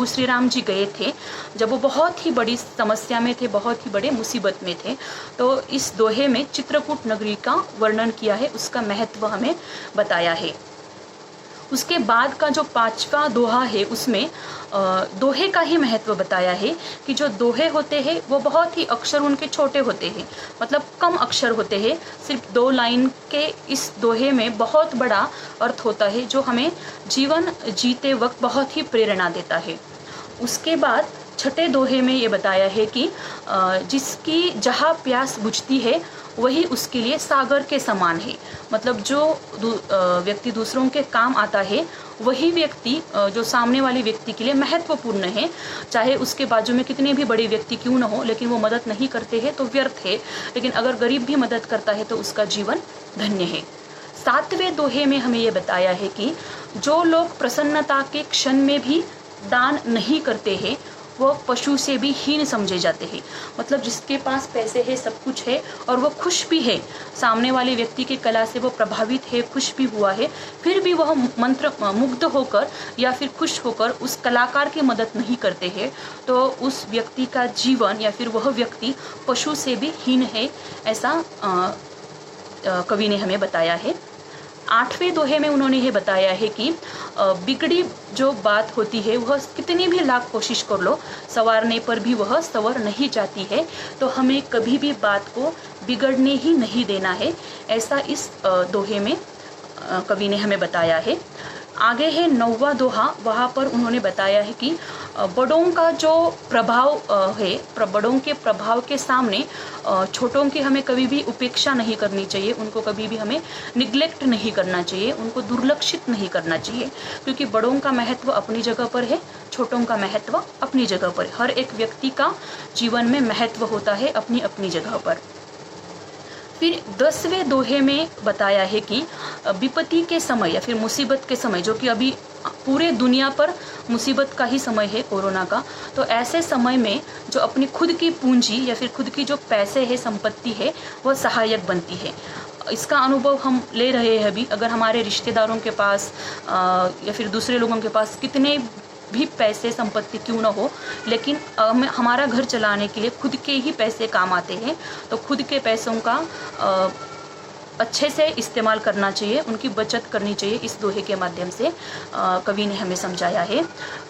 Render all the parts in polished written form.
श्री राम जी गए थे जब वो बहुत ही बड़ी समस्या में थे, बहुत ही बड़े मुसीबत में थे। तो इस दोहे में चित्रकूट नगरी का वर्णन किया है, उसका महत्व हमें बताया है। उसके बाद का जो 5वां दोहा है उसमें दोहे का ही महत्व बताया है कि जो दोहे होते हैं वो बहुत ही अक्षर उनके छोटे होते हैं, मतलब कम अक्षर होते हैं। सिर्फ 2 लाइन के इस दोहे में बहुत बड़ा अर्थ होता है जो हमें जीवन जीते वक्त बहुत ही प्रेरणा देता है। उसके बाद छठे दोहे में ये बताया है कि जिसकी जहाँ प्यास बुझती है वही उसके लिए सागर के समान है। मतलब जो व्यक्ति दूसरों के काम आता है वही व्यक्ति जो सामने वाले व्यक्ति के लिए महत्वपूर्ण है। चाहे उसके बाजू में कितने भी बड़े व्यक्ति क्यों न हो, लेकिन वो मदद नहीं करते हैं तो व्यर्थ है, लेकिन अगर गरीब भी मदद करता है तो उसका जीवन धन्य है। 7वें दोहे में हमें ये बताया है कि जो लोग प्रसन्नता के क्षण में भी दान नहीं करते हैं वो पशु से भी हीन समझे जाते हैं। मतलब जिसके पास पैसे है, सब कुछ है और वो खुश भी है, सामने वाले व्यक्ति की कला से वो प्रभावित है, खुश भी हुआ है, फिर भी वह मंत्र मुग्ध होकर या फिर खुश होकर उस कलाकार की मदद नहीं करते हैं, तो उस व्यक्ति का जीवन या फिर वह व्यक्ति पशु से भी हीन है, ऐसा कवि ने हमें बताया है। 8वें दोहे में उन्होंने ये बताया है कि बिगड़ी जो बात होती है वह कितनी भी लाख कोशिश कर लो, संवारने पर भी वह संवर नहीं जाती है। तो हमें कभी भी बात को बिगड़ने ही नहीं देना है, ऐसा इस दोहे में कवि ने हमें बताया है। आगे है 9वां दोहा, वहाँ पर उन्होंने बताया है कि बड़ों का जो प्रभाव है, बड़ों के प्रभाव के सामने छोटों की हमें कभी भी उपेक्षा नहीं करनी चाहिए, उनको कभी भी हमें निग्लेक्ट नहीं करना चाहिए, उनको दुर्लक्षित नहीं करना चाहिए, क्योंकि बड़ों का महत्व अपनी जगह पर है, छोटों का महत्व अपनी जगह पर। हर एक व्यक्ति का जीवन में महत्व होता है अपनी अपनी जगह पर। फिर 10वें दोहे में बताया है कि विपत्ति के समय या फिर मुसीबत के समय, जो कि अभी पूरे दुनिया पर मुसीबत का ही समय है, कोरोना का, तो ऐसे समय में जो अपनी खुद की पूंजी या फिर खुद की जो पैसे है, संपत्ति है, वह सहायक बनती है। इसका अनुभव हम ले रहे हैं अभी। अगर हमारे रिश्तेदारों के पास या फिर दूसरे लोगों के पास कितने भी पैसे संपत्ति क्यों ना हो, लेकिन हमारा घर चलाने के लिए खुद के ही पैसे काम आते हैं, तो खुद के पैसों का अच्छे से इस्तेमाल करना चाहिए, उनकी बचत करनी चाहिए। इस दोहे के माध्यम से कवि ने हमें समझाया है।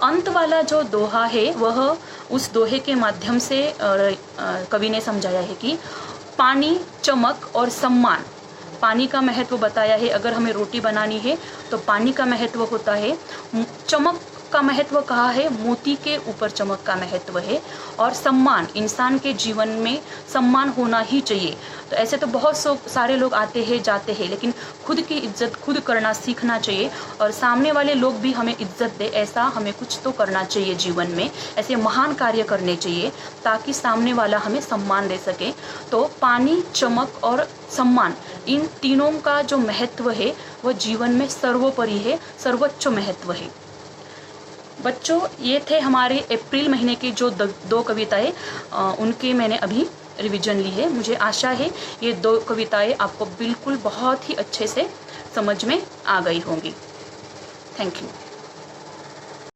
अंत वाला जो दोहा है वह उस दोहे के माध्यम से कवि ने समझाया है कि पानी, चमक और सम्मान। पानी का महत्व बताया है, अगर हमें रोटी बनानी है तो पानी का महत्व होता है। चमक का महत्व कहा है, मोती के ऊपर चमक का महत्व है। और सम्मान, इंसान के जीवन में सम्मान होना ही चाहिए। तो ऐसे तो बहुत सारे लोग आते हैं जाते हैं, लेकिन खुद की इज्जत खुद करना सीखना चाहिए और सामने वाले लोग भी हमें इज्जत दे, ऐसा हमें कुछ तो करना चाहिए जीवन में। ऐसे महान कार्य करने चाहिए ताकि सामने वाला हमें सम्मान दे सके। तो पानी, चमक और सम्मान, इन तीनों का जो महत्व है वह जीवन में सर्वोपरि है, सर्वोच्च महत्व है। बच्चों, ये थे हमारे अप्रैल महीने के जो 2 कविताएं, उनके मैंने अभी रिवीजन ली है। मुझे आशा है ये 2 कविताएं आपको बिल्कुल बहुत ही अच्छे से समझ में आ गई होंगी। Thank you.